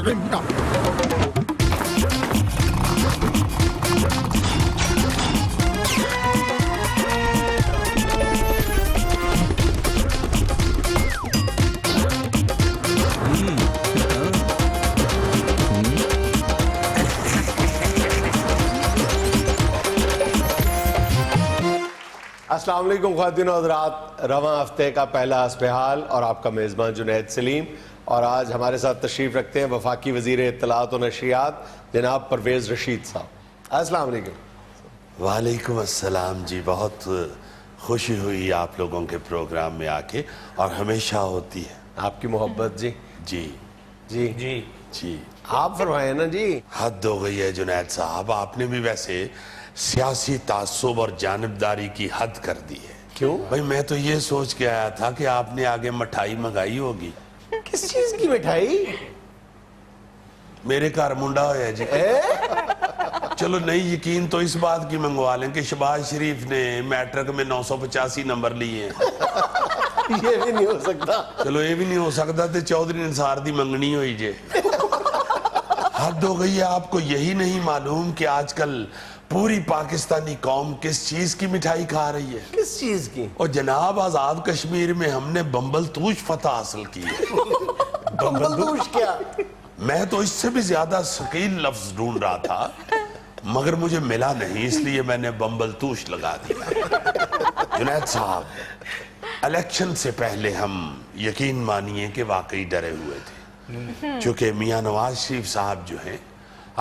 پرندہ. السلام علیکم خواتین و حضرات. رواں ہفتے کا پہلا حسب حال اور آپ کا میزبان جنید سلیم، اور آج ہمارے ساتھ تشریف رکھتے ہیں وفاقی وزیر اطلاعات و نشریات جناب پرویز رشید صاحب. السلام علیکم. وعلیکم السلام جی. بہت خوشی ہوئی آپ لوگوں کے پروگرام میں آ کے، اور ہمیشہ ہوتی ہے. آپ کی محبت جی. جی جی جی جی آپ فرمائیں نا جی. حد ہو گئی ہے جنید صاحب، آپ نے بھی ویسے سیاسی تعصب اور جانبداری کی حد کر دی ہے. کیوں بھائی میں تو یہ سوچ کے آیا تھا کہ آپ نے آگے مٹھائی منگائی ہوگی. کس چیز کی مٹھائی؟ میرے گھر منڈا ہوا جی. چلو نہیں یقین تو اس بات کی منگوا لیں کہ شہباز شریف نے میٹرک میں 985 نمبر لیے ہیں. یہ بھی نہیں ہو سکتا. چلو یہ بھی نہیں ہو سکتا تو چودھری نثار دی منگنی ہوئی جے. حد ہو گئی ہے. آپ کو یہی نہیں معلوم کہ آج کل پوری پاکستانی قوم کس چیز کی مٹھائی کھا رہی ہے؟ کس چیز کی؟ اور جناب آزاد کشمیر میں ہم نے بمبل توش فتح حاصل کی ہے. بمبل دوش کیا؟ میں تو اس سے بھی زیادہ ثقیل لفظ ڈھونڈ رہا تھا مگر مجھے ملا نہیں، اس لیے میں نے بمبل توش لگا دیا. جنید صاحب، الیکشن سے پہلے ہم یقین مانیے کہ واقعی ڈرے ہوئے تھے، چونکہ میاں نواز شریف صاحب جو ہیں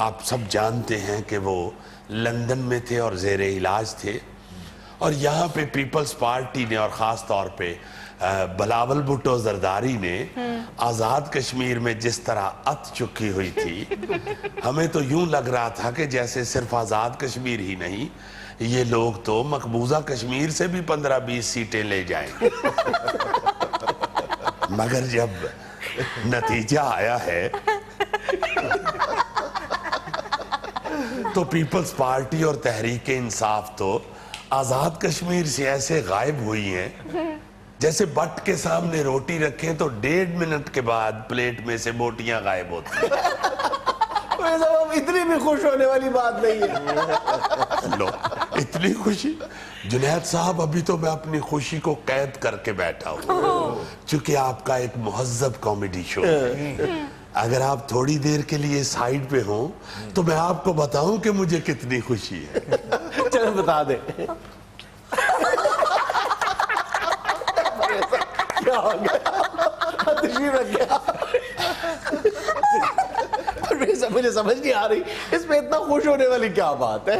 آپ سب جانتے ہیں کہ وہ لندن میں تھے اور زیر علاج تھے، اور یہاں پہ پیپلز پارٹی نے اور خاص طور پہ بلاول بھٹو زرداری نے آزاد کشمیر میں جس طرح ات چکی ہوئی تھی، ہمیں تو یوں لگ رہا تھا کہ جیسے صرف آزاد کشمیر ہی نہیں، یہ لوگ تو مقبوضہ کشمیر سے بھی 15-20 سیٹیں لے جائیں گے. مگر جب نتیجہ آیا ہے تو پیپلز پارٹی اور تحریک انصاف تو آزاد کشمیر سے ایسے غائب ہوئی ہیں جیسے بٹ کے سامنے روٹی رکھیں تو 1.5 منٹ کے بعد پلیٹ میں سے بوٹیاں غائب ہوتی ہیں. اتنی بھی خوش ہونے والی بات نہیں ہے. لو اتنی خوشی. جنید صاحب ابھی تو میں اپنی خوشی کو قید کر کے بیٹھا ہوں، چونکہ آپ کا ایک مہذب کامیڈی شو ہے. اگر آپ تھوڑی دیر کے لیے سائیڈ پہ ہوں تو میں آپ کو بتاؤں کہ مجھے کتنی خوشی ہے. چلو بتا دیں. کیا ہو گیا؟ تشریف رکھ گیا. مجھے سمجھ نہیں آ رہی اس میں اتنا خوش ہونے والی کیا بات ہے؟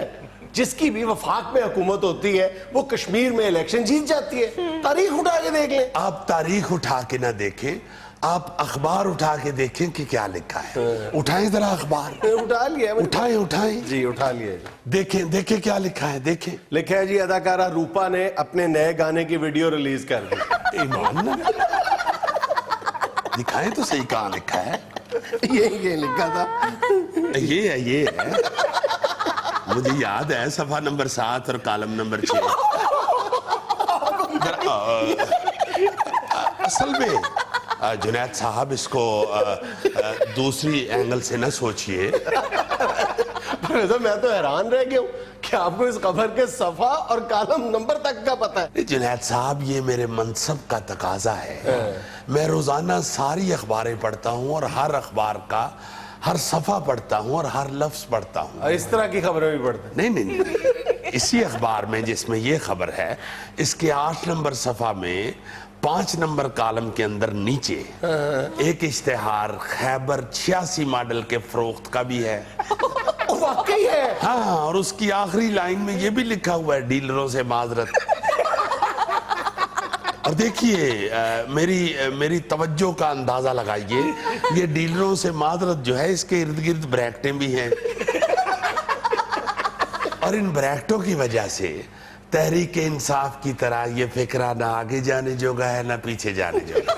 جس کی بھی وفاق میں حکومت ہوتی ہے وہ کشمیر میں الیکشن جیت جاتی ہے. تاریخ اٹھا کے دیکھ لیں. آپ تاریخ اٹھا کے نہ دیکھیں، آپ اخبار اٹھا کے دیکھیں کہ کیا لکھا ہے. اٹھائیں ذرا اخبار. اٹھا لیا. اٹھائیں جی اٹھا لیا. دیکھیں کیا لکھا ہے. دیکھیں لکھا ہے جی اداکارہ روپا نے اپنے نئے گانے کی ویڈیو ریلیز کر دی. ایمان نہ دکھائیں تو صحیح کہاں لکھا ہے. یہ لکھا تھا. یہ ہے مجھے یاد ہے صفحہ نمبر 7 اور کالم نمبر 6. اصل میں جنید صاحب اس کو دوسری اینگل سے نہ سوچئے. میں تو حیران رہ گیا ہوں کہ آپ کو اس خبر کے صفحہ اور کالم نمبر تک کا پتہ ہے. جنید صاحب یہ میرے منصب کا تقاضا ہے. میں روزانہ ساری اخباریں پڑھتا ہوں اور ہر اخبار کا ہر صفحہ پڑھتا ہوں اور ہر لفظ پڑھتا ہوں. اس طرح کی خبریں بھی پڑھتے ہیں؟ نہیں. اسی اخبار میں جس میں یہ خبر ہے اس کے 8 نمبر صفحہ میں 5 نمبر کالم کے اندر نیچے ایک اشتہار خیبر 86 ماڈل کے فروخت کا بھی ہے. واقعی ہے؟ ہاں، اور اس کی آخری لائن میں یہ بھی لکھا ہوا ہے ڈیلروں سے معذرت. اور دیکھیے میری توجہ کا اندازہ لگائیے، یہ ڈیلروں سے معذرت جو ہے اس کے ارد گرد بریکٹیں بھی ہیں، اور ان بریکٹوں کی وجہ سے تحریک انصاف کی طرح یہ فکرہ نہ آگے جانے جوگا ہے نہ پیچھے جانے جوگا.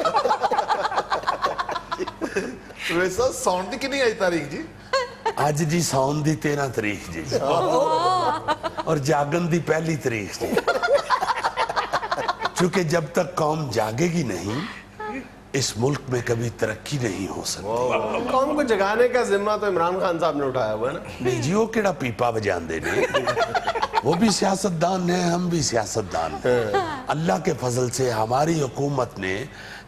ویسا ساؤنڈ کی نہیں آئی تاریخ جی؟ آج جی ساؤن دی 13 تاریخ جی، اور جاگن دی 1 تاریخ جی. چونکہ جب تک قوم جاگے گی نہیں इस मुल्क में कभी तरक्की नहीं हो सकती। कौम को जगाने का जिम्मा तो इमरान खान साहब ने उठाया हुआ है ना। नहीं जी, वो केड़ा पीपा बजाते ने, वो भी सियासतदान है, हम भी सियासतदान हैं। अल्लाह के फजल से हमारी हुकूमत ने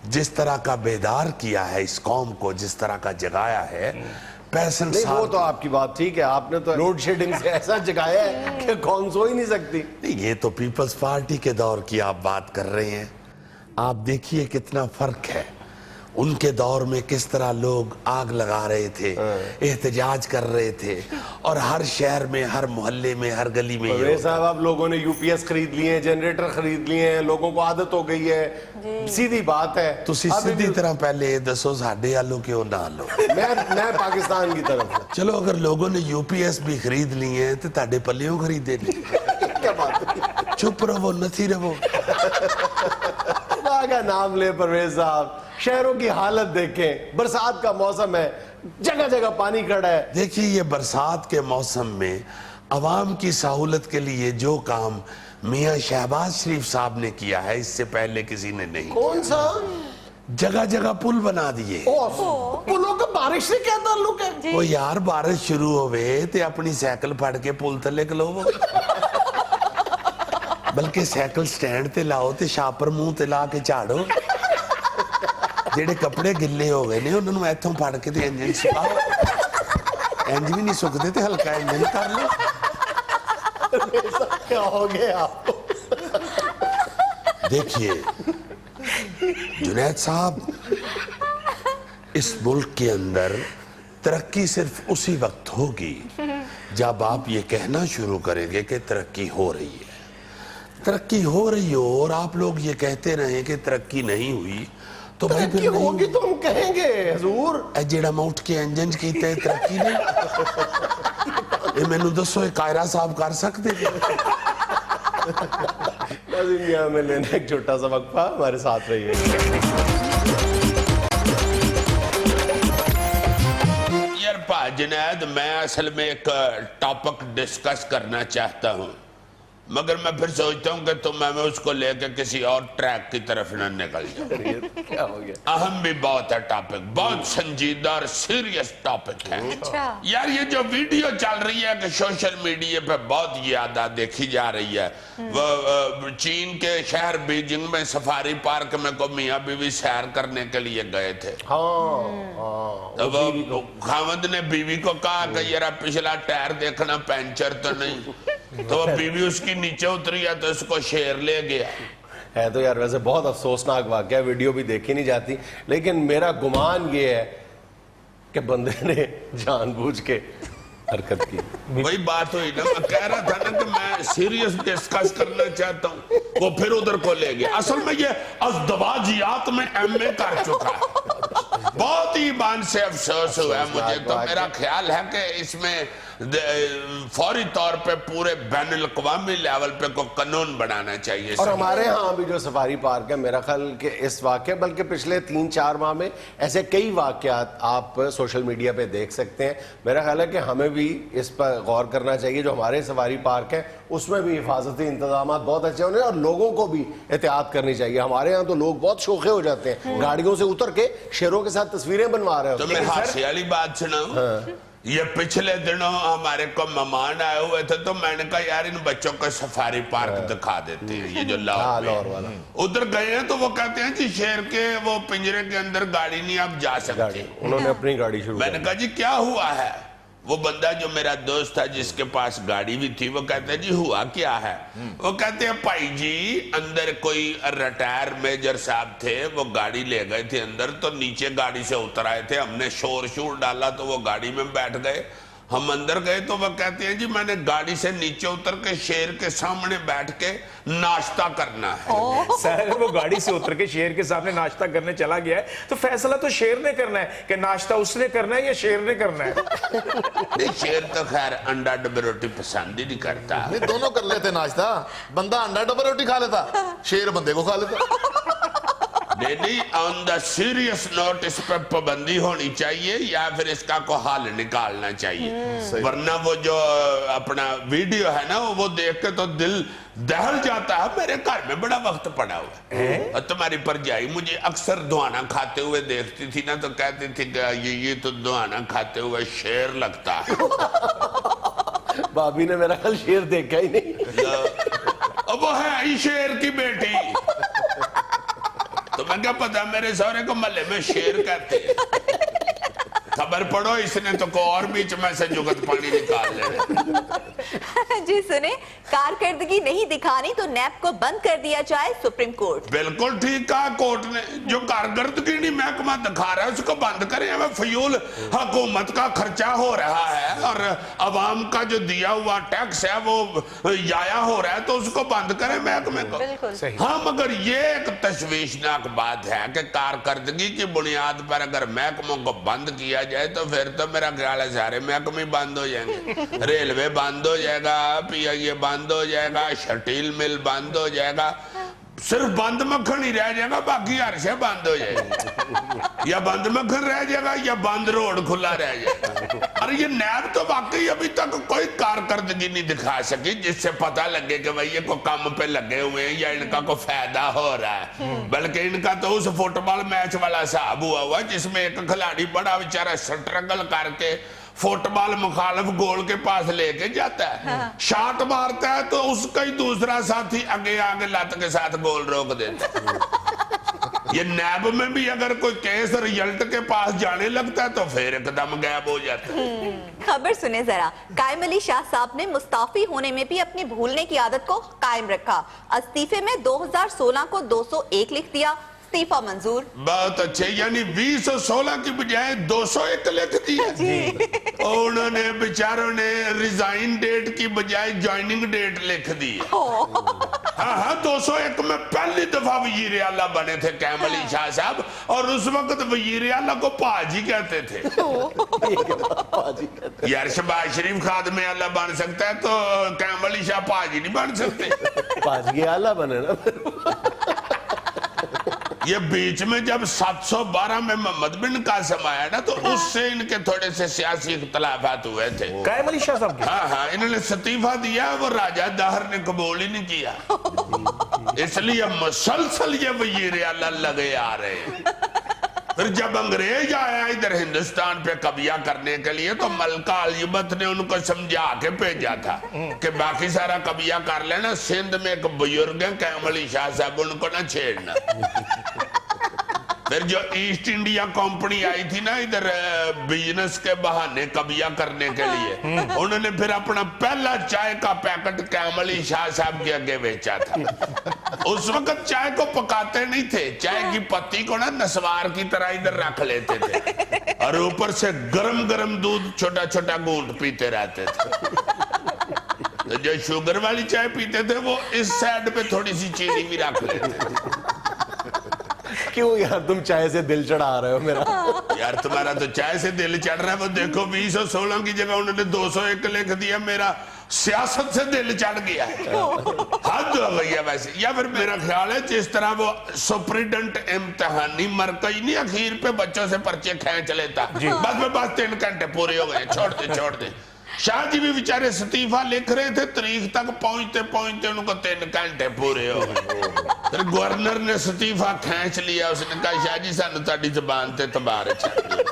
जिस तरह का बेदार किया है इस कौम को, जिस तरह का जगाया है, 65 नहीं वो साल तो आपकी बात ठीक है, आपने तो लोड शेडिंग से ऐसा जगाया है कि कौन सो ही नहीं सकती। नहीं, ये तो पीपल्स पार्टी के दौर की आप बात कर रहे हैं। आप देखिए कितना फर्क है। उनके दौर में किस तरह लोग आग लगा रहे थे, एहतजाज कर रहे थे, और हर शहर में, हर मोहल्ले में, हर गली में ये साहब अब लोगों ने यूपीएस खरीद लिए हैं, जनरेटर खरीद लिए हैं, लोगों को आदत हो गई है, सीधी बात है। ਤੁਸੀਂ ਸਿੱਧੀ ਤਰ੍ਹਾਂ ਪਹਿਲੇ ਇਹ ਦੱਸੋ ਸਾਡੇ ਵੱਲੋਂ ਕਿਉਂ ਨਾ ਲਓ। मैं पाकिस्तान की तरफ से चलो, अगर लोगों ने यूपीएस भी खरीद लिए हैं तो ਤੁਹਾਡੇ पल्लियों खरीदे नहीं। क्या बात है? चुप रहो, नथी रहो। खुदा का नाम ले परवेज साहब, शहरों की हालत देखें, बरसात का मौसम है, जगह जगह पानी खड़ा है। देखिए, ये बरसात के मौसम में अवाम की सहूलत के लिए जो काम मियाँ शहबाज शरीफ साहब ने किया है, इससे पहले किसी ने नहीं। कौन सा? जगह जगह पुल बना दिए। पुलों का बारिश से क्या ताल्लुक है? वो यार, बारिश शुरू होवे ते अपनी साइकिल फड़ के पुल थले खलोवो। बल्कि साइकिल स्टैंड ते लाओ ते शापर मुंह ते ला के झाड़ो। ਜਿਹੜੇ ਕੱਪੜੇ ਗਿੱਲੇ ਹੋ ਗਏ ਨੇ ਉਹਨਾਂ ਨੂੰ ਇੱਥੋਂ ਫੜ ਕੇ ਤੇ ਇੰਜਨ ਸੁਕਾਓ। ਇੰਜ ਵੀ ਨਹੀਂ ਸੁੱਕਦੇ ਤੇ ਹਲਕਾ ਇੰਜਨ ਕਰ ਲਓ। क्या हो गया आपको? देखिए जुनैद साहब, इस मुल्क के अंदर तरक्की सिर्फ उसी वक्त होगी जब आप ये कहना शुरू करेंगे कि तरक्की हो रही है। तरक्की हो रही हो और आप लोग ये कहते रहें कि तरक्की नहीं हुई, तो भाई फिर नहीं होगी तो हम कहेंगे हुजूर। जेड़ा मैं उठ के इंजन कीता है तरक्की नहीं। ये मैनू दसो, ये कायरा साहब कर सकते थे? में लेना एक छोटा सा वक्फा, हमारे साथ रहिए। यार जुनैद, मैं असल में एक टॉपिक डिस्कस करना चाहता हूँ, मगर मैं फिर सोचता हूँ कि तो मैं उसको लेकर किसी और ट्रैक की तरफ न निकल जाऊँ। क्या हो गया? अहम भी बहुत है टॉपिक, बहुत संजीदा और सीरियस टॉपिक है। यार, ये जो वीडियो चल रही है कि सोशल मीडिया पे बहुत ज्यादा देखी जा रही है, वो चीन के शहर बीजिंग में सफारी पार्क में को मियाँ बीवी सैर करने के लिए गए थे। तो वो खावंद ने बीवी को कहा कि यार पिछला टायर देखना पंचर तो नहीं। तो वो बीवी उसकी नीचे उतरी है तो उसको शेर ले गया। है तो यार वैसे बहुत अफसोसनाक वाकया, वीडियो भी देखी नहीं जाती, लेकिन मेरा गुमान ये है कि बंदे ने जानबूझ के हरकत की। वही बात हुई ना, मैं कह रहा था ना कि मैं सीरियस डिस्कस करना चाहता हूँ, वो फिर उधर को ले गया। असल में ये अज़दवाजियात में एमए कर चुका है। बहुत ही ईमान से अफसोस हुआ है मुझे। तो मेरा ख्याल है कि इसमें फौरी तौर पे पूरे बैनुल-अक़वामी लेवल पे को कानून बनाना चाहिए। और हमारे यहाँ भी जो सफारी पार्क है, मेरा ख्याल कि इस वाक़े, बल्कि पिछले 3-4 माह में ऐसे कई वाक़यात आप सोशल मीडिया पे देख सकते हैं। मेरा ख्याल है कि हमें भी इस पर गौर करना चाहिए। जो हमारे सफारी पार्क है उसमें भी हिफाजती इंतजाम बहुत अच्छे होने और लोगों को भी एहतियात करनी चाहिए। हमारे यहाँ तो लोग बहुत शोखे हो जाते हैं, गाड़ियों से उतर के शेरों के साथ तस्वीरें बनवा रहे हो। तो मैं हास्य वाली बात सुनाऊं? ये पिछले दिनों हमारे को मेहमान आए हुए थे, तो मैंने कहा यार इन बच्चों को सफारी पार्क दिखा देते हैं, ये जो लाहौर वाला। उधर गए हैं तो वो कहते हैं कि शेर के वो पिंजरे के अंदर गाड़ी नहीं आप जा सकते। उन्होंने अपनी गाड़ी शुरू। मैंने कहा जी क्या हुआ है? वो बंदा जो मेरा दोस्त था जिसके पास गाड़ी भी थी, वो कहते हैं जी हुआ क्या है? वो कहते हैं भाई जी अंदर कोई रिटायर मेजर साहब थे, वो गाड़ी ले गए थे अंदर, तो नीचे गाड़ी से उतर आए थे, हमने शोर डाला तो वो गाड़ी में बैठ गए। हम अंदर गए तो वो कहते हैं जी मैंने गाड़ी से नीचे उतर के शेर के सामने बैठ के नाश्ता करना है। सर वो गाड़ी से उतर के शेर के सामने नाश्ता करने चला गया है, तो फैसला तो शेर ने करना है कि नाश्ता उसने करना है या शेर ने करना है। नहीं, शेर तो खैर अंडा डबे रोटी पसंद ही नहीं करता। नहीं, दोनों कर लेते नाश्ता। बंदा अंडा डबे रोटी खा लेता, शेर बंदे को खा लेता। नहीं, ऑन द सीरियस नोट इस पर पाबंदी होनी चाहिए या फिर इसका को हल निकालना चाहिए, वरना वो जो अपना वीडियो है ना वो देख के तो दिल दहल जाता है। मेरे घर में बड़ा वक्त पड़ा हुआ है और तुम्हारी परजाई मुझे अक्सर दुआना खाते हुए देखती थी ना, तो कहती थी कि ये तो दुआना खाते हुए शेर लगता है। भाभी ने मेरा कल शेर देखा ही नहीं। अब वो है ही शेर की बेटी। तो मैं क्या पता, मेरे सौरे को मल्ले में शेर कहते हैं। खबर पढ़ो, इसने तो को और बीच में से जुगत पानी निकाल ले। जी सुने, कारकर्दगी नहीं दिखानी तो नैब को बंद कर दिया जाए, सुप्रीम कोर्ट। बिल्कुल ठीक कहा कोर्ट ने। जो कारकर्दगी नहीं महकमा दिखा रहा है उसको बंद करें। हमें फजूल हुकूमत का खर्चा हो रहा है और अवाम का जो दिया हुआ टैक्स है वो जाया हो रहा है, तो उसको बंद करें महकमे को। बिल्कुल। हाँ, मगर ये एक तशवीशनाक बात है कि कारकर्दगी की बुनियाद पर अगर महकमों को बंद किया जाए तो फिर तो मेरा ख्याल है सारे महकमे बंद हो जाएंगे। रेलवे बंद हो जाएगा, PIA बंद हो जाएगा, स्टील मिल बंद हो जाएगा, सिर्फ बंद मक्खन ही रह जाएगा, बाकी हर शे बंद हो जाएगी। या बंद मक्खन रह जाएगा या बंद रोड खुला रह जाएगा। और ये नैब तो वाकई अभी तक कोई कारकर्दगी नहीं दिखा सकी जिससे पता लगे कि भाई ये को काम पे लगे हुए हैं या इनका को फायदा हो रहा है। बल्कि इनका तो उस फुटबॉल मैच वाला हिसाब हुआ जिसमें एक खिलाड़ी बड़ा बेचारा स्ट्रगल करके फुटबॉल मुखालिफ गोल के पास लेके जाता है, शॉट मारता है तो उसका ही दूसरा साथी आगे आगे लत के साथ गोल रोक देता है। ये नैब में भी अगर कोई केस रिजल्ट के पास जाने लगता है तो फिर एकदम गायब हो जाता है। खबर सुने जरा, कायम अली शाह साहब ने मुस्ताफी होने में भी अपनी भूलने की आदत को कायम रखा। इस्तीफे में 2016 को 201 लिख दिया, इस्तीफा मंजूर। बहुत अच्छे, यानी 2016 की बजाय 201 लिख दिया। और उन्होंने बेचारों ने रिजाइन डेट की बजाय ज्वाइनिंग डेट लिख दी। हाँ, 201 में पहली दफा वजीर आला बने थे कायम अली शाह साहब, और उस वक्त वजीर आला को पाजी कहते थे। यार शहबाज शरीफ खादमे आला बन सकता है तो कायम अली शाह पाजी नहीं बन सकते। पाजी आला बने ना। ये बीच में जब 712 में मोहम्मद बिन कासिम आया ना तो उससे इनके थोड़े से सियासी इख्तलाफात हुए थे। कायम अली शाह साहब के? हाँ, इन्होंने इस्तीफा दिया, वो राजा दाहर ने कबूल ही नहीं किया, इसलिए मुसलसल ये वजीर आला लगे आ रहे हैं। फिर जब अंग्रेज आया इधर हिंदुस्तान पे कब्जा करने के लिए तो मलका अलीबत ने उनको समझा के भेजा था कि बाकी सारा कब्जा कर लेना, सिंध में एक बुजुर्ग है कायम अली शाह साहब, उनको ना छेड़ना। फिर जो ईस्ट इंडिया कंपनी आई थी ना इधर बिजनेस के बहाने कब्जा करने के लिए, उन्होंने फिर अपना पहला चाय का पैकेट कायम अली शाह साहब के आगे बेचा था। उस वक्त चाय को पकाते नहीं थे, चाय की पत्ती को ना नस्वार की तरह इधर रख लेते थे और ऊपर से गरम गरम दूध छोटा छोटा घूंट पीते रहते थे। तो जो शुगर वाली चाय पीते थे वो इस साइड पे थोड़ी सी चीनी भी रख लेते थे। क्यों यार तुम चाय से दिल चढ़ा रहे हो मेरा? यार तुम्हारा तो चाय से दिल चढ़ रहा है, वो देखो 2016 की जगह उन्होंने 201 लिख दिया, मेरा सियासत से दिल चढ़ गया है। हद हो गई है वैसे। या फिर मेरा ख्याल है जिस तरह वो सुप्रीडेंट इम्तिहानी मरकज नहीं अखीर पे बच्चों से पर्चे खींच लेता, बस 3 घंटे पूरे हो गए, छोड़ दे। शाह जी भी बेचारे इस्तीफा लिख रहे थे, तारीख तक पहुंचते पहुंचते उनको 3 घंटे पूरे हो गए। फिर गवर्नर ने इस्तीफा खींच लिया, उसने कहा शाह जी सानू ताड़ी जुबान ते तबार छड्ड।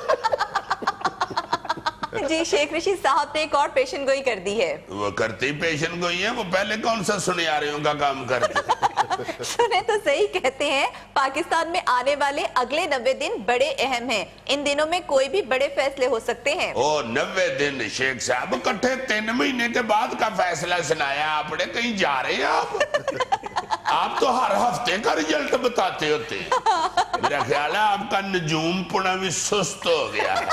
जी शेख रशीद साहब ने एक और पेशन गोई कर दी है। वो करती पेशन गोई है, वो पहले कौन सा सुनियारियों का काम करते। सुने तो सही, कहते हैं पाकिस्तान में आने वाले अगले 90 दिन बड़े अहम हैं। इन दिनों में कोई भी बड़े फैसले हो सकते हैं। ओ 90 दिन शेख साहब, इकट्ठे 3 महीने के बाद का फैसला सुनाया आपने, कहीं जा रहे हैं आप तो हर हफ्ते का रिजल्ट बताते होते। मेरा ख्याल है आपका नजूम पुना भी सुस्त हो गया है।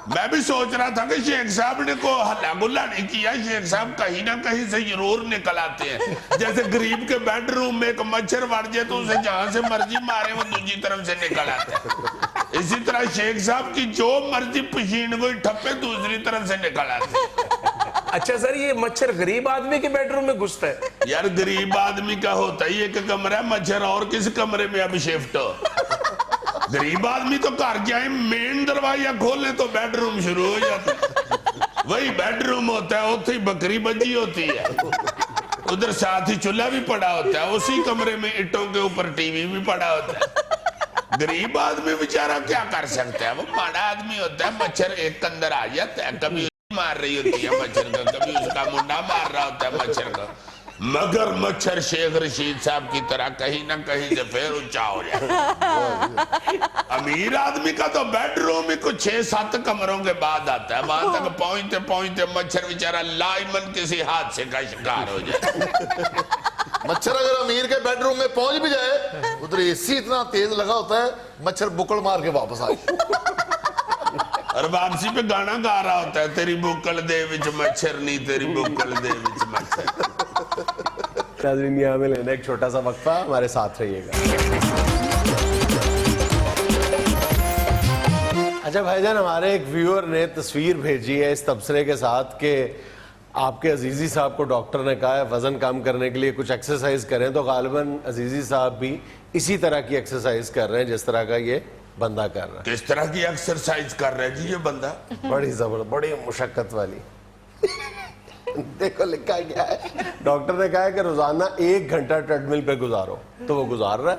मैं भी सोच रहा था कि शेख साहब ने को हल्ला गुल्ला नहीं किया, शेख साहब कहीं ना कहीं से जरूर निकल आते हैं। जैसे गरीब के बेडरूम में एक मच्छर बढ़ जाए तो उसे जहां से मर्जी मारे वो दूसरी तरफ से निकल आता है, इसी तरह शेख साहब की जो मर्जी पसीन कोई ठप्पे दूसरी तरफ से निकल आते। अच्छा सर, ये मच्छर गरीब आदमी के बेडरूम में घुसता है? यार गरीब आदमी का होता ही एक कमरा, मच्छर और किस कमरे में अब शिफ्ट हो? गरीब आदमी तो घर के आए मेन दरवाजा खोले तो बेडरूम शुरू हो जाता है। वही बेडरूम होता है, उसे ही बकरी बजी होती है, उधर साथ ही चूल्हा भी पड़ा होता है, उसी कमरे में ईंटों के ऊपर टीवी भी पड़ा होता है। गरीब आदमी बेचारा क्या कर सकता है? वो बड़ा आदमी होता है, मच्छर एक अंदर आ जाता है, कभी मार रही होती है मच्छर का, कभी उसका मुंडा मार रहा होता है मच्छर का। मगर मच्छर शेख रशीद साहब की तरह कहीं ना कहीं से फिर ऊंचा हो जाए। अमीर आदमी का तो बेडरूम ही कुछ 6-7 कमरों के बाद आता है, वहां तक पहुंचते पहुंचते मच्छर बेचारा लाइमन किसी हादसे का शिकार हो जाए। मच्छर अगर अमीर के बेडरूम में पहुंच भी जाए, उधर एसी इतना तेज लगा होता है, मच्छर बुकड़ मार के वापस आए। और वापसी पे गाना गा रहा होता है, तेरी बुकल दे विच मच्छर नहीं, तेरी बुकल दे विच मच्छर। नाज़रीन, यहाँ में लेना एक छोटा सा वक्फा, हमारे साथ रहिएगा। अच्छा भाईजान, हमारे एक व्यूअर ने तस्वीर भेजी है इस तबसरे के साथ कि आपके अजीजी साहब को डॉक्टर ने कहा है वजन कम करने के लिए कुछ एक्सरसाइज करें, तो गालिबन अजीजी साहब भी इसी तरह की एक्सरसाइज कर रहे हैं जिस तरह का ये बंदा कर रहा है। किस तरह की एक्सरसाइज कर रहा है जी ये बंदा? बड़ी जबरदस्त, बड़ी मुशक्कत वाली। देखो लिखा गया है, डॉक्टर ने कहा है कि रोजाना 1 घंटा ट्रेडमिल पे गुजारो, तो वो गुजार रहा है।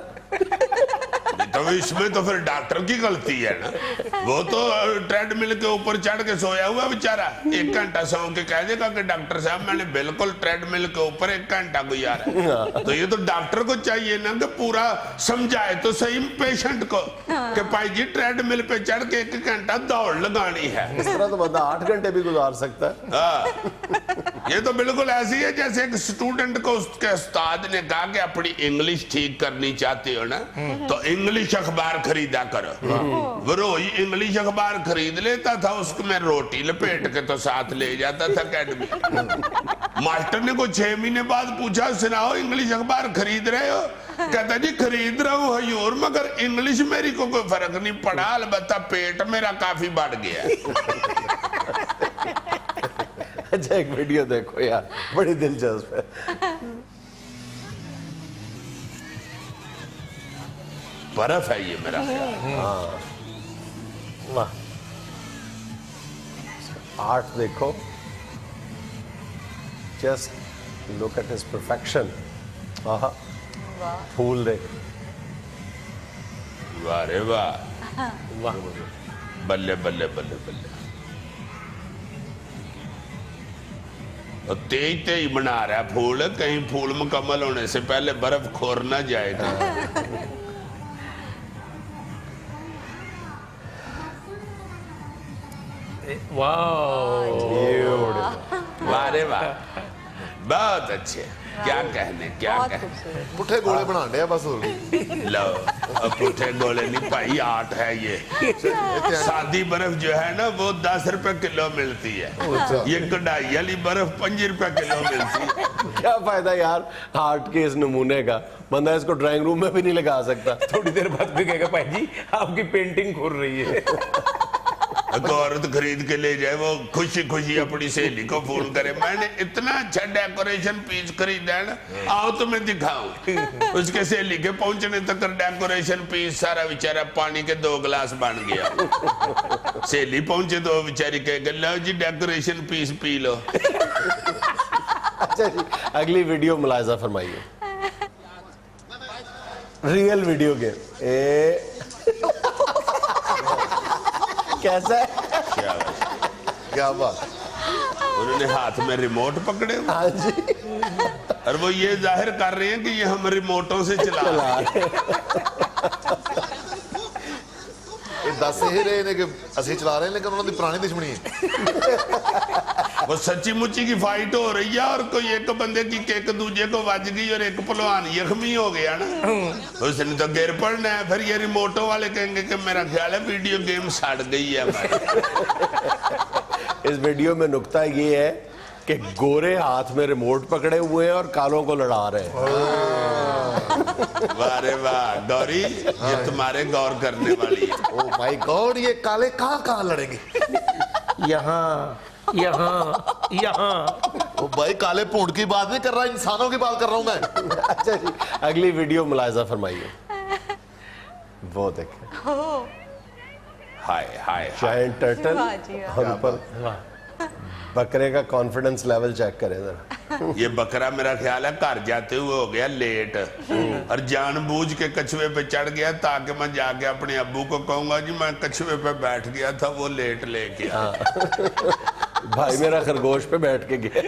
तो इसमें तो फिर डॉक्टर की गलती है ना, वो तो ट्रेडमिल के ऊपर चढ़ के सोया हुआ बेचारा, 1 घंटा सो के कह देगा कि डॉक्टर साहब मैंने बिल्कुल ट्रेडमिल के ऊपर 1 घंटा गुजारा। तो ये तो डॉक्टर को चाहिए ना कि पूरा समझाए तो सही पेशेंट को कि भाई जी ट्रेडमिल पे चढ़ के 1 घंटा दौड़ लगानी है। इस तरह तो बंदा 8 घंटे भी गुजार सकता है। हाँ, ये तो बिल्कुल ऐसी है जैसे एक स्टूडेंट को उसके उस्ताद ने कहा कि अपनी इंग्लिश ठीक करनी चाहते हो ना, तो इंग्लिश अखबार खरीदा करो। वो रोज इंग्लिश अखबार खरीद लेता था, उसको मैं रोटी लपेट के तो साथ ले जाता था अकेडमी। मास्टर ने कुछ 6 महीने बाद पूछा, सुनाओ इंग्लिश अखबार खरीद रहे हो? कहता जी खरीद रहा हूँ हजूर, मगर इंग्लिश मेरी को कोई फर्क नहीं पड़ा, अलबत्ता पेट मेरा काफी बढ़ गया। अच्छा एक वीडियो देखो यार, बड़ी दिलचस्प है। बर्फ है ये मेरा ख्याल। वाह, आर्ट देखो, just look at his perfection. आहा, फूल देख, वाह रे वाह, वाह, बल्ले बल्ले बल्ले बल्ले। और तेज तेज बना रहा है फूल, कहीं फूल मुकम्मल होने से पहले बर्फ खोर ना जाएगा। वाह रे वाह, बहुत अच्छे, क्या कहने क्या कहने। पुठे गोले बना रहे बस हो गई। लो, अब पुठे गोले नहीं भाई, आर्ट है ये। सादी बर्फ जो है ना वो 10 रुपए किलो मिलती है, ये कढ़ाई वाली बर्फ 5 रुपए किलो मिलती है। क्या फायदा यार आर्ट के इस नमूने का, बंदा इसको ड्राइंग रूम में भी नहीं लगा सकता। थोड़ी देर बाद भी कहेगा भाई जी आपकी पेंटिंग खुर रही है। औरत खरीद के ले जाए, वो खुशी खुशी अपनी सहेली को फोन करे, मैंने इतना अच्छा डेकोरेशन पीस खरीदा है ना, आओ तो मैं दिखाऊं। उसके सहेली के पहुंचने तक डेकोरेशन पीस सारा बेचारा पानी के 2 गिलास बन गया। सहेली पहुंचे तो बेचारी कह लो जी डेकोरेशन पीस पी लो। अच्छा जी, अगली वीडियो मुलाहिजा फरमाइए। रियल वीडियो गेम कैसा है? क्या बात। उन्होंने हाथ में रिमोट पकड़े हुए, हाँ जी, और वो ये जाहिर कर रहे हैं कि ये हम रिमोटों से चला रहे हैं। ये दस ही रहे ने कि असि चला रहे हैं, लेकिन उन्होंने पुरानी दुश्मनी है। वो सच्ची मुच्ची की फाइट हो रही है, और कोई एक बंदे की केक दूजे को बज गई और एक पहलवान जख्मी हो गया ना, उसने तो गिर पड़ना है। फिर ये रिमोटों वाले कहेंगे कि मेरा ख्याल है वीडियो गेम सड़ गई है हमारी। इस वीडियो में नुक्ता ये है कि गोरे हाथ में रिमोट पकड़े हुए हैं और कालों को लड़ा रहे हैं। वाह रे वाह गौरी, ये तुम्हारे गौर करने वाली है। ओ माय गॉड, ये काले कहाँ कहाँ लड़ेंगे? यहाँ यहाँ ओ भाई काले पूंड की बात नहीं कर रहा, इंसानों की बात कर रहा हूं मैं। अच्छा जी, अगली वीडियो मुलाहिजा फरमाइए। वो देखें, हाय हाय जायंट टर्टल वाह जी वाह। और ऊपर बकरे का कॉन्फिडेंस लेवल चेक करें जरा। ये बकरा मेरा ख्याल है घर जाते हुए हो गया लेट और जानबूझ के कछुए पे चढ़ गया ताकि मैं जाके अपने अब्बू को कहूंगा जी मैं कछुए पे बैठ गया था, वो लेट लेके आया। भाई मेरा खरगोश पे बैठ के गया।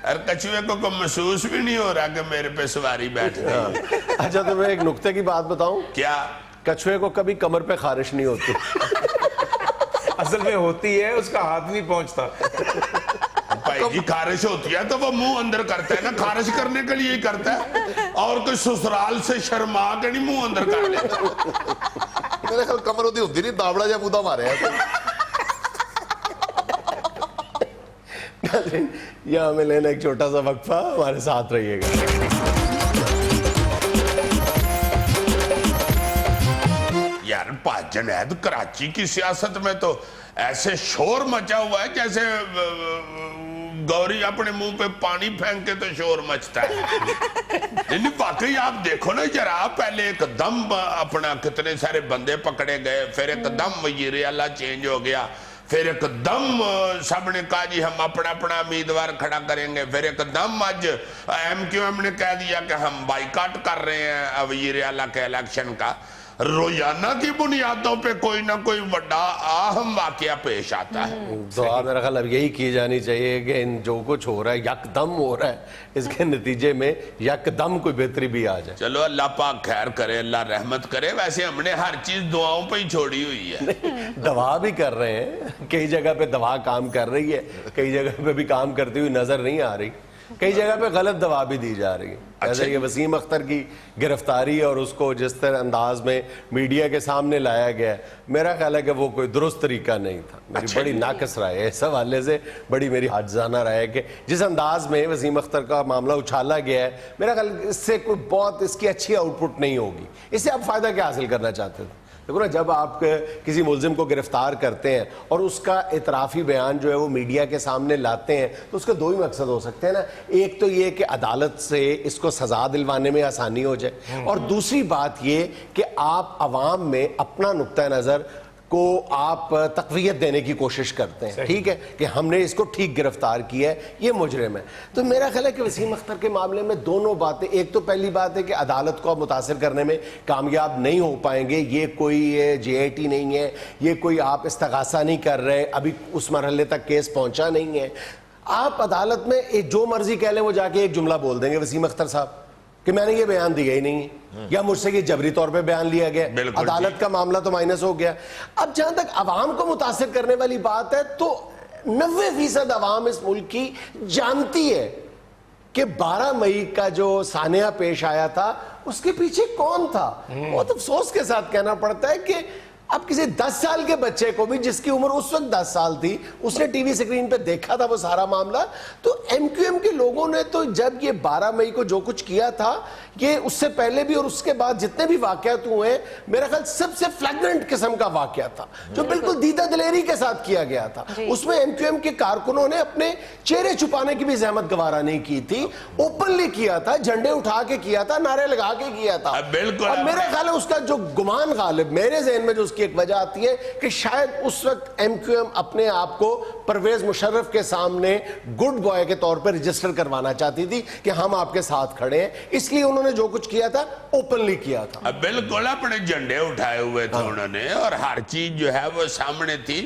और कछुए को महसूस भी नहीं हो रहा कि मेरे पे सवारी बैठ गई। अच्छा, तो मैं एक नुक्ते की बात बताऊं, क्या? कछुए को कभी कमर पे खारिश नहीं होती। असल में होती है, उसका हाथ नहीं पहुंचता। भाई जी खारिश होती है तो वो मुंह अंदर करता है ना, खारिश करने के लिए ही करता है, और कोई ससुराल से शर्मा के नहीं मुंह अंदर कर लेता। मेरे ख्याल कमर ओदी होती नहीं, दावड़ा जा मुदा मारे है। यह हमें लेना एक छोटा सा वक्फा, हमारे साथ रहिएगा। यार भाजन है तो कराची की सियासत में तो ऐसे शोर मचा हुआ है जैसे गौरी अपने मुंह पे पानी फेंक के तो शोर मचता है। नहीं वाकई आप देखो ना जरा, पहले एकदम अपना कितने सारे बंदे पकड़े गए, फिर एकदम वजीर आला चेंज हो गया, फिर एकदम सबने कहा जी हम अपना अपना उम्मीदवार खड़ा करेंगे, फिर एकदम आज MQM ने कह दिया कि हम बाइकाट कर रहे हैं वजीर आला के इलेक्शन का। रोजाना की बुनियादों पे कोई ना कोई बड़ा अहम वाकया पेश आता है। दुआ मेरा ख्याल अब यही की जानी चाहिए कि इन जो कुछ हो रहा है यकदम हो रहा है, इसके नतीजे में यकदम कोई बेहतरी भी आ जाए। चलो अल्लाह पाक खैर करे, अल्लाह रहमत करे। वैसे हमने हर चीज दुआओं पे ही छोड़ी हुई है। दवा भी कर रहे हैं, कई जगह पे दवा काम कर रही है, कई जगह पे भी काम करती हुई नजर नहीं आ रही, कई जगह पे गलत दवा भी दी जा रही है। जैसे ये वसीम अख्तर की गिरफ्तारी और उसको जिस तरह अंदाज में मीडिया के सामने लाया गया, मेरा ख्याल है कि वो कोई दुरुस्त तरीका नहीं था। मेरी बड़ी नाकस राय है इस हवाले से, बड़ी मेरी आजिज़ाना राय है कि जिस अंदाज में वसीम अख्तर का मामला उछाला गया है, मेरा ख्याल इससे कोई बहुत इसकी अच्छी आउटपुट नहीं होगी। इससे आप फ़ायदा क्या हासिल करना चाहते थे? देखो ना, जब आप किसी मुलजिम को गिरफ्तार करते हैं और उसका इतराफ़ी बयान जो है वो मीडिया के सामने लाते हैं, तो उसके दो ही मकसद हो सकते हैं ना। एक तो ये कि अदालत से इसको सज़ा दिलवाने में आसानी हो जाए, और दूसरी बात ये कि आप अवाम में अपना नुक्ता नज़र को आप तक़वियत देने की कोशिश करते हैं। ठीक है कि हमने इसको ठीक गिरफ्तार किया है, ये मुजरिम है। तो मेरा ख्याल है कि वसीम अख्तर के मामले में दोनों बातें, एक तो पहली बात है कि अदालत को आप मुतासिर करने में कामयाब नहीं हो पाएंगे, ये कोई JIT नहीं है, ये कोई आप इस्तगासा नहीं कर रहे, अभी उस मरहले तक केस पहुंचा नहीं है। आप अदालत में जो मर्जी कह लें, वो जाके एक जुमला बोल देंगे वसीम अख्तर साहब कि मैंने ये बयान दिया ही नहीं, या मुझसे ये जबरी तौर पे बयान लिया गया, अदालत का मामला तो माइनस हो गया। अब जहां तक अवाम को मुतासिर करने वाली बात है, तो 90% अवाम इस मुल्क की जानती है कि 12 मई का जो सानिया पेश आया था उसके पीछे कौन था। बहुत अफसोस के साथ कहना पड़ता है कि अब किसी 10 साल के बच्चे को भी, जिसकी उम्र उस वक्त 10 साल थी, उसने टीवी स्क्रीन पे देखा था वो सारा मामला। तो MQM के लोगों ने तो जब ये 12 मई को जो कुछ किया था, ये उससे पहले भी और उसके बाद जितने भी वाकयात हुए, मेरा ख्याल सबसे फ्लैग्रेंट किस्म का वाकया था, जो बिल्कुल दीदा दिलेरी के साथ किया गया था। उसमें MQM के कारकुनों ने अपने चेहरे छुपाने की भी जहमत गवारा नहीं की थी, ओपनली किया था, झंडे उठा के किया था, नारे लगा के किया था। और मेरा ख्याल है उसका जो गुमान गालिब मेरे ज़हन में जो उसकी एक वजह आती है कि शायद उस वक्त MQM अपने आप को परवेज मुशर्रफ के सामने गुड बॉय के तौर पर रजिस्टर करवाना चाहती थी कि हम आपके साथ खड़े हैं, इसलिए उन्होंने जो कुछ किया था ओपनली किया था। बिल्कुल अपने झंडे उठाए हुए थे उन्होंने, और हर चीज जो है वो सामने थी।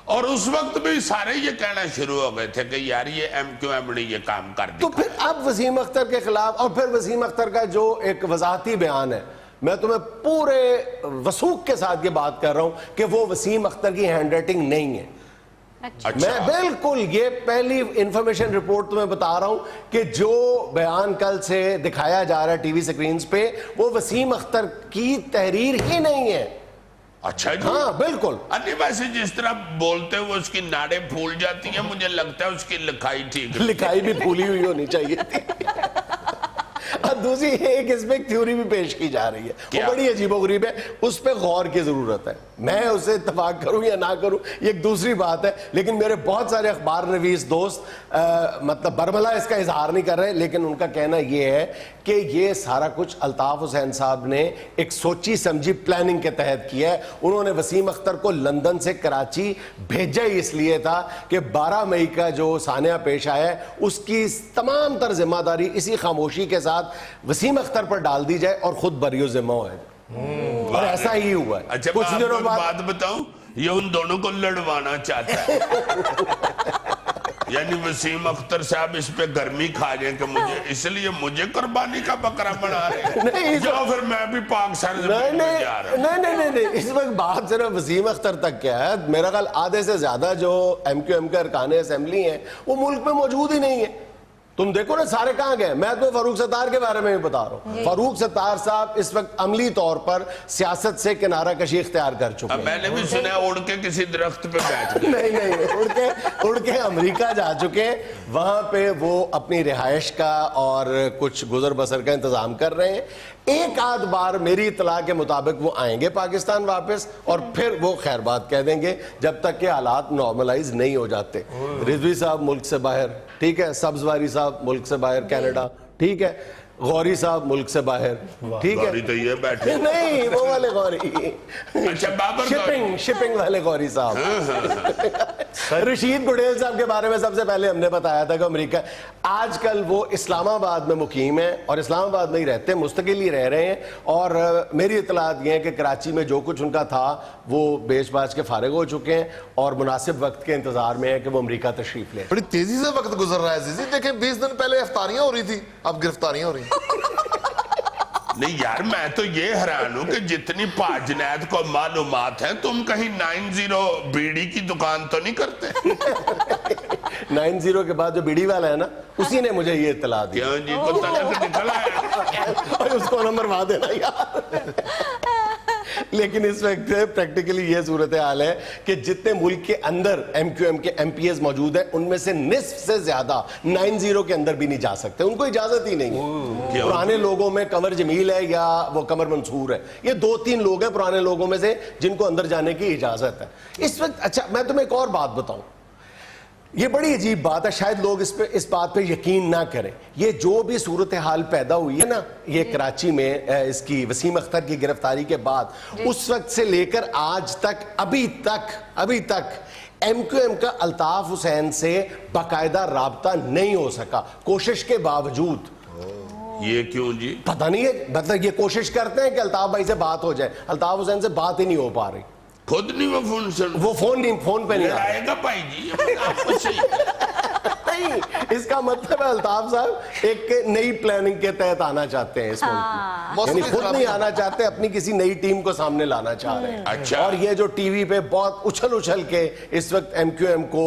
और उस वक्त भी सारे ये कहना शुरू हो गए थे कि यार ये MQM ने ये काम कर दिया। तो फिर अब वसीम अख्तर के खिलाफ, और फिर वसीम अख्तर का जो एक वजाहती बयान है, मैं तुम्हें पूरे वसूख के साथ ये बात कर रहा हूं कि वो वसीम अख्तर की हैंडराइटिंग नहीं है। अच्छा। मैं बिल्कुल ये पहली इंफॉर्मेशन रिपोर्ट तुम्हें बता रहा हूं कि जो बयान कल से दिखाया जा रहा है टीवी स्क्रीन्स पे, वो वसीम अख्तर की तहरीर ही नहीं है। अच्छा जी? हाँ बिल्कुल। अरे वैसे जिस तरह बोलते हुए उसकी नाड़ें फूल जाती हैं, मुझे लगता है उसकी लिखाई ठीक है। लिखाई भी फूली हुई होनी चाहिए थी। दूसरी एक इसमें एक थ्योरी भी पेश की जा रही है, क्या? वो बड़ी अजीबोगरीब है, उस पर गौर की जरूरत है। मैं उससे इत्तेफाक करूं या ना करूं ये एक दूसरी बात है, लेकिन मेरे बहुत सारे अखबार नवीस दोस्त मतलब बरमला इसका इजहार नहीं कर रहे, लेकिन उनका कहना यह है कि ये सारा कुछ अल्ताफ हुसैन साहब ने एक सोची समझी प्लानिंग के तहत किया है। उन्होंने वसीम अख्तर को लंदन से कराची भेजा ही इसलिए था कि 12 मई का जो सानिया पेश आया है उसकी तमाम तर जिम्मेदारी इसी खामोशी के साथ वसीम अख्तर पर डाल दी जाए और खुद बरियो जिम्मा है, और ऐसा ही हुआ है। अच्छा, कुछ मैं आपको दिनों एक बाद बात बताऊं, ये उन दोनों को लड़वाना चाहता है। यानी वसीम अख्तर साहब इस पे गर्मी खा जाए कि मुझे, इसलिए मुझे कुर्बानी का बकरा बना रहे नहीं, हैं, या फिर मैं भी पाक सरजमीन में जा रहा हूं। नहीं, इस वक्त बात सिर्फ वसीम अख्तर तक क्या है, मेरा ख्याल आधे से ज्यादा जो MQM के अरकान असेंबली हैं वो मुल्क में मौजूद ही नहीं है। तुम देखो ना सारे कहां गए। मैं तुम्हें फारूक सत्तार के बारे में भी बता रहा हूं, फारूक सत्तार साहब इस वक्त अमली तौर पर सियासत से किनारा कशी इख्तियार कर चुके हैं। मैंने भी सुना उड़ के किसी दरख्त पे बैठ गए। नहीं, उड़ के अमेरिका जा चुके हैं, वहां पे वो अपनी रिहाइश का और कुछ गुजर बसर का इंतजाम कर रहे हैं। एक आध बार मेरी इतला के मुताबिक वो आएंगे पाकिस्तान वापस, और फिर वो खैर बात कह देंगे जब तक के हालात नॉर्मलाइज नहीं हो जाते। रिजवी साहब मुल्क से बाहर, ठीक है, सब्जवारी साहब मुल्क से बाहर कनाडा, ठीक है, गौरी साहब मुल्क से बाहर, ठीक है, गौरी तो ये बैठे नहीं वो वाले गौरी, अच्छा बाबर शिपिंग वाले गौरी साहब। रशीद गुडेल साहब के बारे में सबसे पहले हमने बताया था कि अमेरिका, आजकल वो इस्लामाबाद में मुकीम है और इस्लामाबाद में ही रहते हैं, मुस्तकिल ही रह रहे हैं। और मेरी इतलात ये है कि कराची में जो कुछ उनका था वो बेच बाच के फारिग हो चुके हैं और मुनासिब वक्त के इंतजार में है कि वो अमेरिका तशरीफ ले। बड़ी तेजी से वक्त गुजर रहा है जीजी, देखें 20 दिन पहले अफ्तारियां हो रही थी, अब गिरफ्तारियां हो रही हैं। नहीं यार, मैं तो ये हैरान हूं कि जितनी पाजनैत को मालूमात है, तुम कहीं 90 बीड़ी की दुकान तो नहीं करते? 90 के बाद जो बीड़ी वाला है ना, उसी ने मुझे ये इत्तला दी। क्यों जी, को तलक निकला है? और उसको नंबर वहां देना यार। लेकिन इस वक्त प्रैक्टिकली ये सूरत हाल है कि जितने मुल्क के अंदर MQM के MPs मौजूद है, उनमें से निस्फ से ज्यादा 90 के अंदर भी नहीं जा सकते, उनको इजाजत ही नहीं है। पुराने लोगों में कमर जमील है या वो कमर मंसूर है, ये 2-3 लोग हैं पुराने लोगों में से जिनको अंदर जाने की इजाजत है इस वक्त। अच्छा, मैं तुम्हें एक और बात बताऊं, ये बड़ी अजीब बात है, शायद लोग इस बात पे यकीन ना करें। ये जो भी सूरत हाल पैदा हुई है ना, ये कराची में इसकी वसीम अख्तर की गिरफ्तारी के बाद, उस वक्त से लेकर आज तक अभी तक MQM का अल्ताफ हुसैन से बाकायदा राब्ता नहीं हो सका, कोशिश के बावजूद। ये क्यों जी? पता नहीं है, मतलब ये कोशिश करते हैं कि अल्ताफ भाई से बात हो जाए, अल्ताफ हुसैन से बात ही नहीं हो पा रही। खुद नहीं वो फोन पे नहीं आ रहा। आएगा भाई जी, आपको सही नहीं, इसका मतलब है अल्ताफ साहब एक नई प्लानिंग के तहत आना चाहते हैं इस मुल्क में, यानी खुद नहीं आना चाहते, अपनी किसी नई टीम को सामने लाना चाह रहे हैं। अच्छा। और ये जो टीवी पे बहुत उछल के इस वक्त MQM को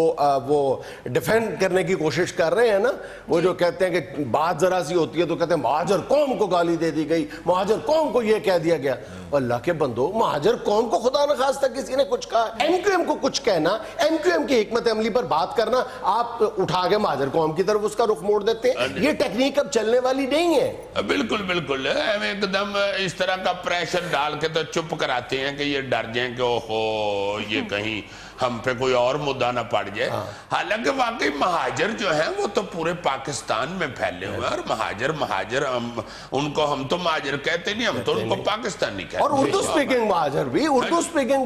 वो डिफेंड करने की कोशिश कर रहे हैं ना, वो जो कहते हैं कि बात जरा सी होती है तो कहते हैं महाजर कौम को गाली दे दी गई, महाजर कौम को ये कह दिया गया। अल्लाह के बंदो, महाजर कौम को खुदा न खास्ता किसी ने कुछ कहा, MQM को कुछ कहना, MQM की हिकमत अमली पर बात करना, आप उठा के महाजर कौम की तरफ उसका रुख मोड़ देते हैं। ये टेक्निक अब चलने वाली नहीं है। बिल्कुल बिल्कुल, एकदम इस तरह का प्रेशर डाल के तो चुप कराते हैं कि ये डर जाए कि ओहो ये कहीं हम पे कोई और मुद्दा ना पड़ जाए। हालांकि वाकई महाजर जो है वो तो पूरे पाकिस्तान में फैले हुए हैं, और महाजर उनको हम तो महाजर कहते नहीं, हम तो उनको पाकिस्तानी कहते हैं। और उर्दू स्पीकिंग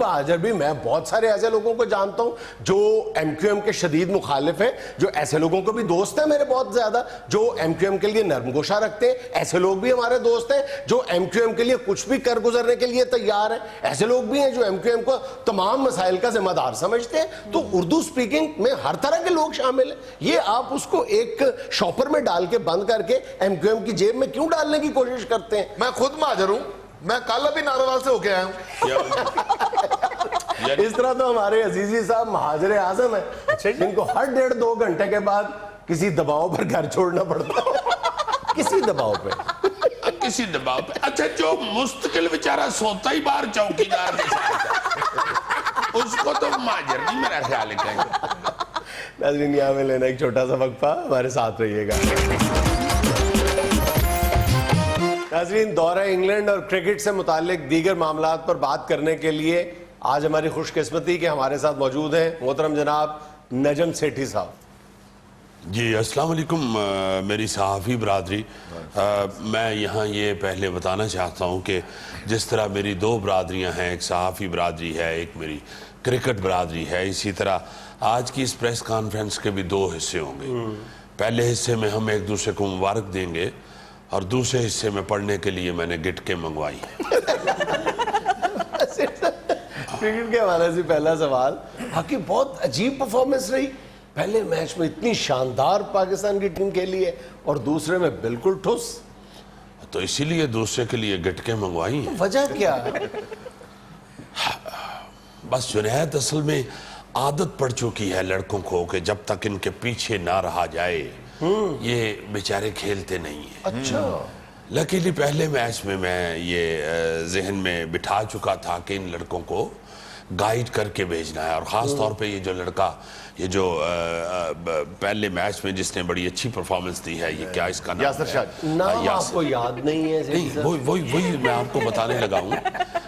महाजर भी मैं बहुत सारे ऐसे लोगों को जानता हूं जो MQM के शदीद मुखालिफ हैं, जो ऐसे लोगों को भी दोस्त हैं मेरे बहुत ज्यादा, जो MQM के लिए नरमगोशा रखते हैं। ऐसे लोग भी हमारे दोस्त हैं जो MQM के लिए कुछ भी कर गुजरने के लिए तैयार हैं। ऐसे लोग भी हैं जो MQM को तमाम मसाइल का जिम्मेदार समझते हैं। तो उर्दू स्पीकिंग में हर तरह के लोग शामिल हैं। ये आप उसको एक शॉपर में डाल के बंद करके MQM की जेब में क्यों डालने की कोशिश करते हैं? मैं खुद महाजर हूं, मैं कल अभी नारोवाल से होके आया हूं। इस तरह तो हमारे अजीजी साहब महाजर आजम है, जिनको हर 1.5-2 घंटे के बाद किसी दबाव पर घर छोड़ना पड़ता है। किसी दबाव पे। अच्छा, जो मुस्तकिल बेचारा सोता ही बाहर चौकीदार के साथ, उसको तो महाजर नहीं मेरा ख्याल है कहेंगे। नाज़रीन, यहाँ में लेना एक छोटा सा वक्फा, हमारे साथ रहिएगा। ناظرین، دورہ انگلینڈ اور کرکٹ سے متعلق دیگر معاملات پر بات کرنے کے لیے آج ہماری خوش قسمتی کہ ہمارے ساتھ موجود ہیں محترم جناب نجم سیٹھی صاحب۔ جی السلام علیکم میری صحافی برادری، میں یہاں یہ پہلے بتانا چاہتا ہوں کہ جس طرح میری دو برادریاں ہیں، ایک صحافی برادری ہے، ایک میری کرکٹ برادری ہے، اسی طرح آج کی اس پریس کانفرنس کے بھی دو حصے ہوں گے۔ پہلے حصے میں ہم ایک دوسرے کو مبارک دیں گے اور دوسرے حصے میں پڑھنے کے لیے میں نے گٹکے منگوائی ہیں۔ کرکٹ کے حوالے سے پہلا سوال، باقی بہت عجیب پرفارمنس رہی پہلے میچ میں، اتنی شاندار پاکستان کی ٹیم کے لیے، اور دوسرے میں بالکل ٹھوس، تو اسی لیے دوسرے کے لیے گٹکے منگوائی ہیں۔ وجہ کیا؟ بس جنید، اصل میں عادت پڑ چکی ہے لڑکوں کو کہ جب تک ان کے پیچھے نہ رہا جائے یہ بیچارے کھیلتے نہیں ہیں۔ اچھا، لیکن پہلے میچ میں یہ ذہن میں بٹھا چکا تھا کہ ان لڑکوں کو گائیڈ کر کے بھیجنا ہے، اور خاص طور پہ یہ جو لڑکا، یہ جو پہلے میچ میں جس نے بڑی اچھی پرفارمنس دی ہے، یہ کیا اس کا نام یاسر شاہ۔ نام آپ کو یاد نہیں ہے؟ نہیں، وہی میں آپ کو بتانے لگا ہوں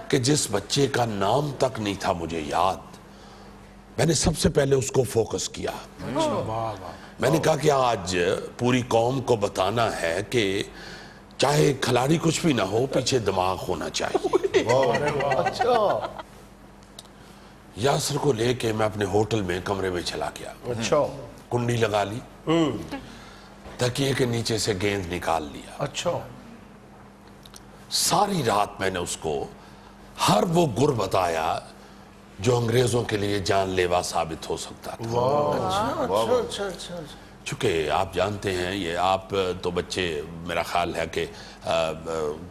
کہ جس بچے کا نام تک نہیں تھا مجھے یاد، میں نے سب سے پہلے اس کو فوکس کیا۔ میں نے کہا کہ آج پوری قوم کو بتانا ہے کہ چاہے کھلاڑی کچھ بھی نہ ہو، پیچھے دماغ ہونا چاہیے۔ اچھا، یاسر کو لے کے میں اپنے ہوٹل میں کمرے میں چلا گیا، اچھا، کنڈی لگا لی، تکیے کے نیچے سے گیند نکال لیا۔ اچھا، ساری رات میں نے اس کو ہر وہ گر بتایا جو انگریزوں کے لیے جان لیوا ثابت ہو سکتا تھا۔ اچھا، اچھا، چونکہ آپ جانتے ہیں، یہ آپ تو بچے میرا خیال ہے کہ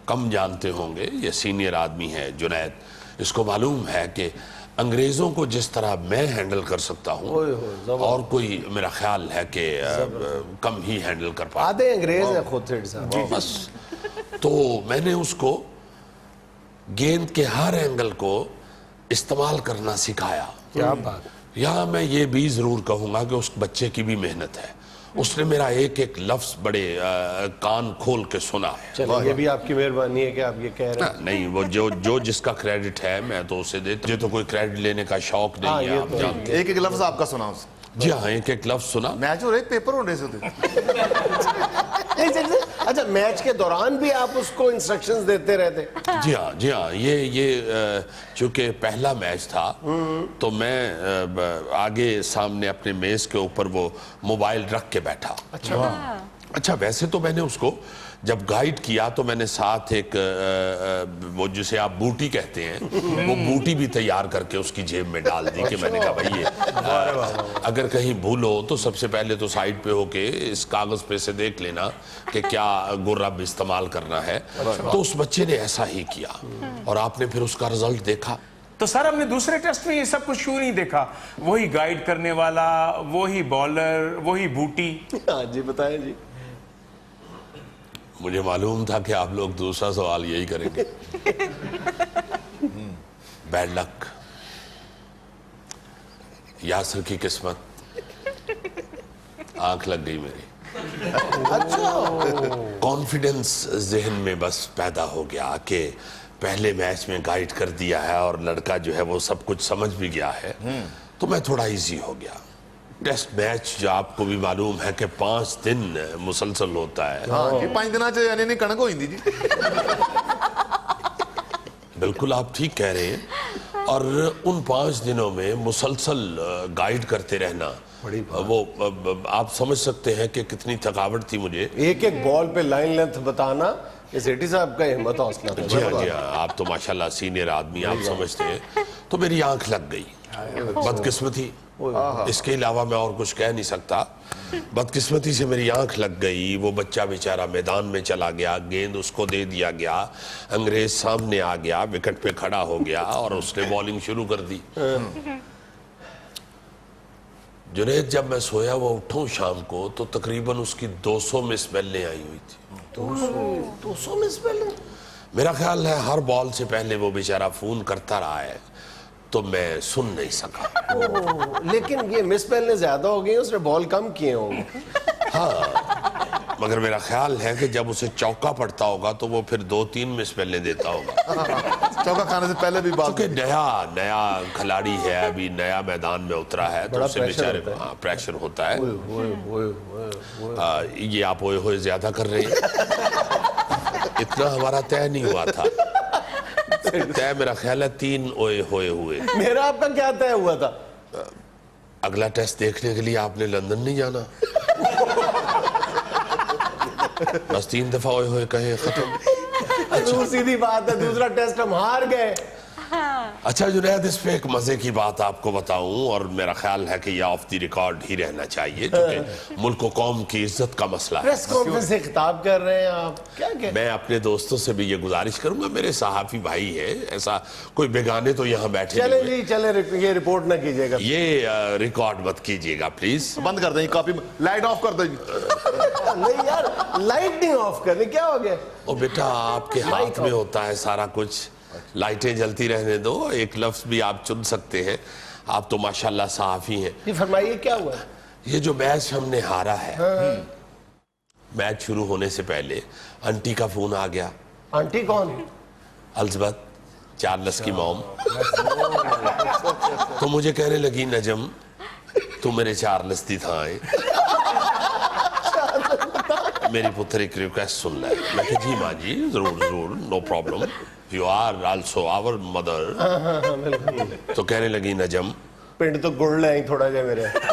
کم جانتے ہوں گے، یہ سینئر آدمی ہے جنید، اس کو معلوم ہے کہ انگریزوں کو جس طرح میں ہینڈل کر سکتا ہوں اور کوئی میرا خیال ہے کہ کم ہی ہینڈل کر پاتا۔ آدھے انگریز ہیں خود سیٹھ صاحب۔ بس تو میں نے اس کو گیند کے ہر اینگل کو استعمال کرنا سکھایا۔ کیا بات! یہاں میں یہ بھی ضرور کہوں گا کہ اس بچے کی بھی محنت ہے، اس نے میرا ایک ایک لفظ بڑے کان کھول کے سنا ہے۔ چلیں، یہ بھی آپ کی مہربانی ہے کہ آپ یہ کہہ رہے ہیں۔ نہیں، وہ جو جس کا کریڈٹ ہے میں تو اسے دیتا، مجھے تو کوئی کریڈٹ لینے کا شوق نہیں ہے، آپ جانتے ہیں۔ ایک ایک لفظ آپ کا سنا اس جی ہاں، ایک ایک لفظ سنا۔ میچ ہو رہے پیپر ہونے سے تھے۔ اچھا، میچ کے دوران بھی آپ اس کو انسٹرکشنز دیتے رہتے؟ جی ہاں، یہ چونکہ پہلا میچ تھا تو میں آگے سامنے اپنے میز کے اوپر وہ موبائل رکھ کے بیٹھا۔ اچھا، ویسے تو میں نے اس کو جب گائیڈ کیا تو میں نے ساتھ ایک وہ جسے آپ بوٹی کہتے ہیں، وہ بوٹی بھی تیار کر کے اس کی جیب میں ڈال دی کہ میں نے کہا بھائی یہ اگر کہیں بھول ہو تو سب سے پہلے تو سائڈ پہ ہو کے اس کاغذ پہ سے دیکھ لینا کہ کیا گر اب استعمال کرنا ہے۔ تو اس بچے نے ایسا ہی کیا اور آپ نے پھر اس کا رزلٹ دیکھا۔ تو سر ہم نے دوسرے ٹیسٹ میں یہ سب کچھ کیوں نہیں دیکھا؟ وہی گائیڈ کرنے والا، وہی بالر، وہی بوٹی۔ ہاں جی، بتائیں جی۔ مجھے معلوم تھا کہ آپ لوگ دوسرا سوال یہی کریں گے۔ بیڈ لک، یاسر کی قسمت، آنکھ لگ گئی میری۔ کانفیڈنس ذہن میں بس پیدا ہو گیا کہ پہلے میچ میں گائیڈ کر دیا ہے اور لڑکا جو ہے وہ سب کچھ سمجھ بھی گیا ہے، تو میں تھوڑا ایزی ہو گیا۔ ٹیسٹ میچ جو آپ کو بھی معلوم ہے کہ 5 دن مسلسل ہوتا ہے۔ ہاں جی، 5 دنوں سے یعنی نہیں کنک ہوئی جی۔ بالکل آپ ٹھیک کہہ رہے ہیں، اور ان 5 دنوں میں مسلسل گائیڈ کرتے رہنا، وہ آپ سمجھ سکتے ہیں کہ کتنی تھکاوٹ تھی مجھے۔ ایک ایک بال پہ لائن لینتھ بتانا، یہ سیٹھی صاحب کا ہمت حوصلہ تھا۔ جی ہاں، آپ تو ماشاءاللہ سینئر آدمی، آپ سمجھتے ہیں۔ تو میری آنکھ لگ گئی، بدقسمتی، اس کے علاوہ میں اور کچھ کہہ نہیں سکتا۔ بدقسمتی سے میری آنکھ لگ گئی، وہ بچہ بیچارہ میدان میں چلا گیا، گیند اس کو دے دیا گیا، انگریز سامنے آ گیا، وکٹ پہ کھڑا ہو گیا اور اس نے بالنگ شروع کر دی۔ جنید، جب میں سویا وہ اٹھوں شام کو تو تقریباً اس کی 200 مس بیلیں آئی ہوئی تھی۔ 200 مس بیلیں؟ میرا خیال ہے ہر بال سے پہلے وہ بیچارہ فون کرتا رہا ہے تو میں سن نہیں سکا۔ لیکن یہ مس بیلیں زیادہ ہو گئی ہیں، اس نے بال کم کیے ہوں گے۔ ہاں، मगर मेरा ख्याल है कि जब उसे चौका पड़ता होगा तो वो फिर 2-3 मिस पहले देता होगा। चौका खाने से पहले भी बात क्योंकि नया खिलाड़ी है, अभी नया मैदान में उतरा है, तो बड़ा उससे प्रेशर बेचारे होता है। हाँ प्रेशर होता है। ओए। ये आप ओए होए ज्यादा कर रहे हैं। इतना हमारा तय नहीं हुआ था। तय मेरा ख्याल है 3 ओए होए हुए। मेरा आपका क्या तय हुआ था? अगला टेस्ट देखने के लिए आपने लंदन नहीं जाना। बस 3 दफा ओए होए कहे खत्म। तो सीधी बात है, दूसरा टेस्ट हम हार गए। अच्छा जुनैद, इस पे एक मजे की बात आपको बताऊं, और मेरा ख्याल है कि यह ऑफ द रिकॉर्ड ही रहना चाहिए क्योंकि मुल्क और कौम की इज्जत का मसला है। प्रेस कॉन्फ्रेंस से खिताब कर रहे हैं आप, क्या कह मैं अपने दोस्तों से भी ये गुजारिश करूंगा, मेरे सहाफी भाई है, ऐसा कोई बेगाने तो यहाँ बैठे चले नहीं जी चले, ये रिपोर्ट ना कीजिएगा। हुए। ये रिकॉर्ड मत कीजिएगा प्लीज। बंद कर दें कॉपी, लाइट ऑफ कर दें। नहीं यार, लाइट नहीं ऑफ करनी, क्या हो गया? ओ बेटा, आपके हाथ में होता है सारा कुछ, लाइटें जलती रहने दो, एक लफ्ज भी आप चुन सकते हैं। आप तो माशाल्लाह सहाफी हैं। जी फरमाइए, क्या हुआ? ये जो मैच हमने हारा है, मैच शुरू होने से पहले आंटी का फोन आ गया। आंटी कौन? अल्जबत, चार्ल्स की मॉम। तो मुझे कहने लगी, नजम तू मेरे चार्ल्स दी था है, मेरी पुत्र एक रिक्वेस्ट सुन ले। मैं कहा जी माँ जी, जरूर जरूर, no problem, you are also our mother. तो कहने लगी, नजम पिंड तो गुड़ ले थोड़ा जा मेरे। क्या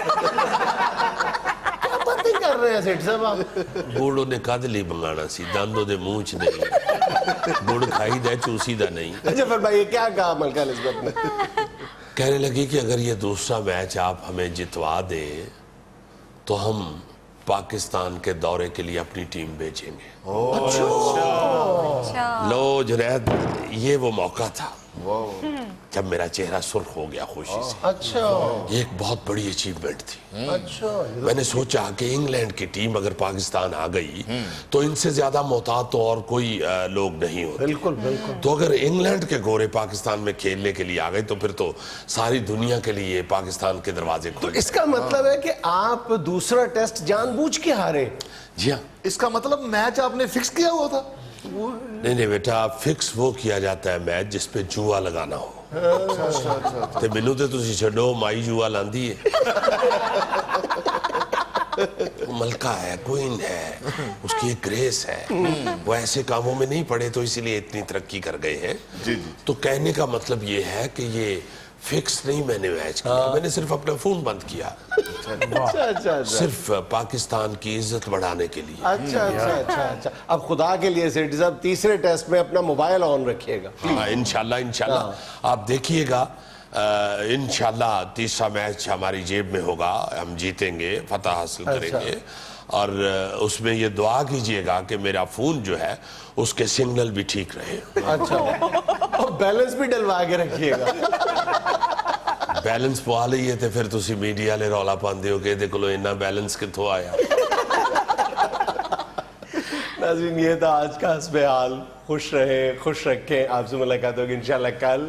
बातें कर रहे हैं सेठ साहब आप? गुड़ ने कद ली मंगाना सी, दंद ओदे मुंह च नहीं, गुड़ खाई दे चूसी दा नहीं। अच्छा फरमाइए, क्या कहा मलका एलिज़ाबेथ ने? कहने लगी कि अगर ये दूसरा मैच आप हमें जितवा दे तो हम पाकिस्तान के दौरे के लिए अपनी टीम भेजेंगे। लो जुनैद, ये वो मौका था जब मेरा चेहरा सुर्ख हो गया खुशी से। अच्छा ये एक बहुत बड़ी अचीवमेंट थी। अच्छा, मैंने सोचा कि इंग्लैंड की टीम अगर पाकिस्तान आ गई तो इनसे ज्यादा मोहतात तो और कोई लोग नहीं होते। बिल्कुल बिल्कुल। तो अगर इंग्लैंड के गोरे पाकिस्तान में खेलने के लिए आ गए तो फिर तो सारी दुनिया के लिए पाकिस्तान के दरवाजे तो खुल इसका मतलब है कि आप दूसरा टेस्ट जानबूझ के हारे? जी हाँ। इसका मतलब मैच आपने फिक्स किया हुआ था? नहीं नहीं बेटा, फिक्स वो किया जाता है मैच जिस पे जुआ लगाना हो। ते मैनू ते तुसी छड्डो, माई जुआ लांदी है। वो मलका है, क्वीन है, उसकी एक ग्रेस है, वो ऐसे कामों में नहीं पड़े तो इसीलिए इतनी तरक्की कर गए हैं। जी जी। तो कहने का मतलब ये है कि ये फिक्स नहीं मैंने मैच किया, मैंने सिर्फ अपना फोन बंद किया, अच्छा अच्छा सिर्फ पाकिस्तान की इज्जत बढ़ाने के लिए। अच्छा अच्छा अच्छा अच्छा। अब खुदा के लिए सेठ साहब, तीसरे टेस्ट में अपना मोबाइल ऑन रखिएगा। हाँ, इंशाल्लाह इंशाल्लाह आप देखिएगा, इंशाल्लाह तीसरा मैच हमारी जेब में होगा, हम जीतेंगे, फतह हासिल करेंगे। और उसमें ये दुआ कीजिएगा कि मेरा फोन जो है उसके सिग्नल भी ठीक रहे। अच्छा, और बैलेंस भी डलवा के रखिएगा। बैलेंस पवा लीए तो फिर तुसी मीडिया वाले रौला पाते हो कि इहदे कोलों इन्ना बैलेंस कित्थों आया। नाज़रीन, ये था आज का हस्बे हाल। खुश रहे, खुश रखें। आपसे मुलाकात होगी इंशाल्लाह कल।